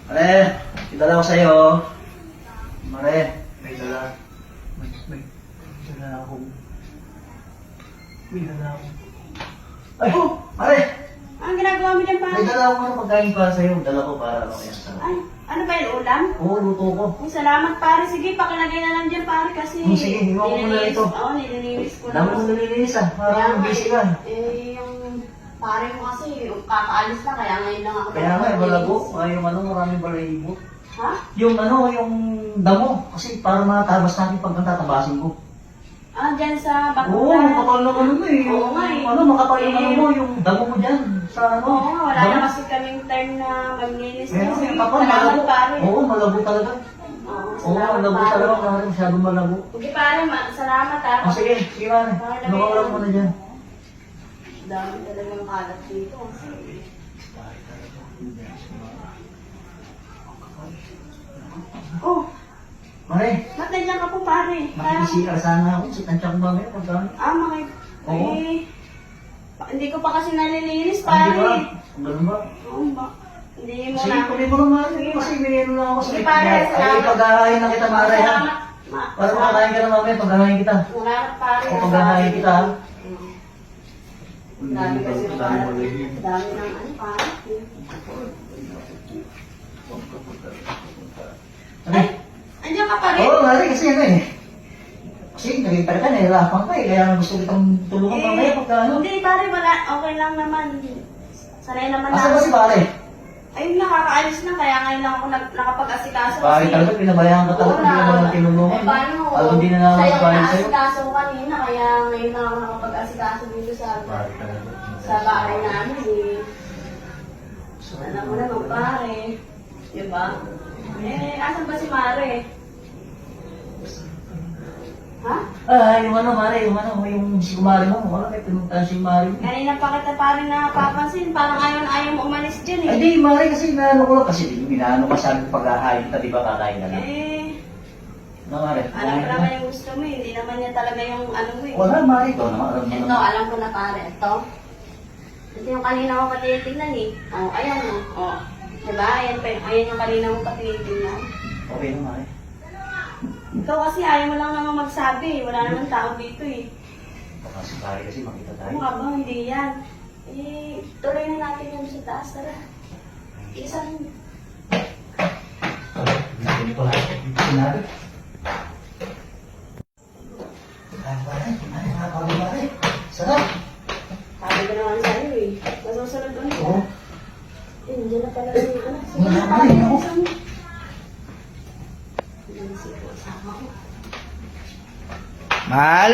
Mare, idala ko sa'yo. Mare, may dala. May dala ako. May dala ako. Ay, Mare! Ang ginagawa mo dyan, pare? May dala ako ng pagkain para sa'yo. Dala ko para ano yan sa... Ay, ano ba yung ulam? Oo, luto ko. Ay, salamat, pare. Sige, pakilagay na lang dyan, pare, kasi... Sige, hiwa ko muna ito. Oo, nililinis ko na. Dami kong nililinis ah. Parang busy ka. Yung pare mo kasi, kakaalis na, kaya ngayon lang ako. Kaya nga, malago. Yung ano, maraming balahibo. Ha? Yung ano, yung damo. Kasi para matabas natin pag tatabasin ko. Ah, dyan sa Oo, Bakulan. makapal na ano mo eh. Oo nga eh. Ano, makapal yung ano mo, yung damo mo dyan. Sa ano. Oo, wala damo. na kasi kaming time na maglinis. Kaya nga, Sige, yung kapal, salamat, malago. pare. Oo, malago talaga. Oo, Oo, salamat, malago pare. talaga. Pare, masyadong malago. Sige, pare, salamat, ha. O sige, sige man. Ano ka lang muna dyan. Dami talagang kalat dito. Oh, Mare, ba't nandiyan ka po, pare? makikisiar sana ako. Sa tansya ko mamaya pagkaan. Mga... Oo. Hindi ko pa kasi nalilinis, Hindi ba? pare. Ganun ba? Oo ba? Hindi mo Sige, na. kunin mo naman. Kasi may ano lang ako sa Sige, pare, Ay, salamat. paghahain na kita, Mare. ha? Salamat. Para makakain ka na mamaya, paghahain kita. Salamat, pare. O paghahain kita, ha? Dami kasi ng kalat. Dami ng ano, pare. Ay, andiyan ka pa rin? Oo, Mare, kasi ano eh. Kasi nakita ka, nahirapan ka eh. Kaya gusto kitang tulungan mamaya pagka ano. Hindi, pare, wala. Okay lang naman. Sanay naman Asa ba si Pare? Ayun, nakakaalis na. Kaya ngayon lang ako nakapag-asikaso. Pare talaga, pinabayaan ka talaga. Hindi ka naman tinulungan. Eh, paano? Alam, hindi na naman Sayang bahay na sa'yo. asikaso ko kanina. Kaya ngayon lang ako nakapag-asikaso dito sa bahay namin. Eh. Alam mo naman, pare. Diba? Eh, asan ba si Mare? Ha? Yung ano, Mare, yung si Kumari mo. Wala, may pinuntahan si Mari. Kanina pa kita pare napapansin. Parang ayaw mo umalis dyan eh. Ay, di, Mare, kasi inaano ko lang. Kasi inaano ka sabi pagkakain kita, di ba kakain ka na? No, Mare? Alam ko naman yung gusto mo eh. Hindi naman yan talaga yung ano mo eh. Wala, Mare, ito naman. Alam mo Ito, naman. alam ko na pare. Ito yung kanina ko patitignan eh. Oh, ayan o. Oh. Diba? Ayan yung kanina ko patitignan. Okay na, Mare. Ikaw kasi ayaw mo lang naman magsabi. Wala naman tao dito eh. Baka si Pare kasi makita tayo. Ano nga ba? Hindi yan. Eh, tuloy na natin yung sa taas. Tara. Isang... Hindi ko lang. Sinabi. Mare. Sarap. Sabi ko naman sa'yo eh. Masusunod doon ko. Oo. Eh, nandiyan na pala si... Ano? Wala, Mare, ako. Nandiyan si kasama ko. Mahal?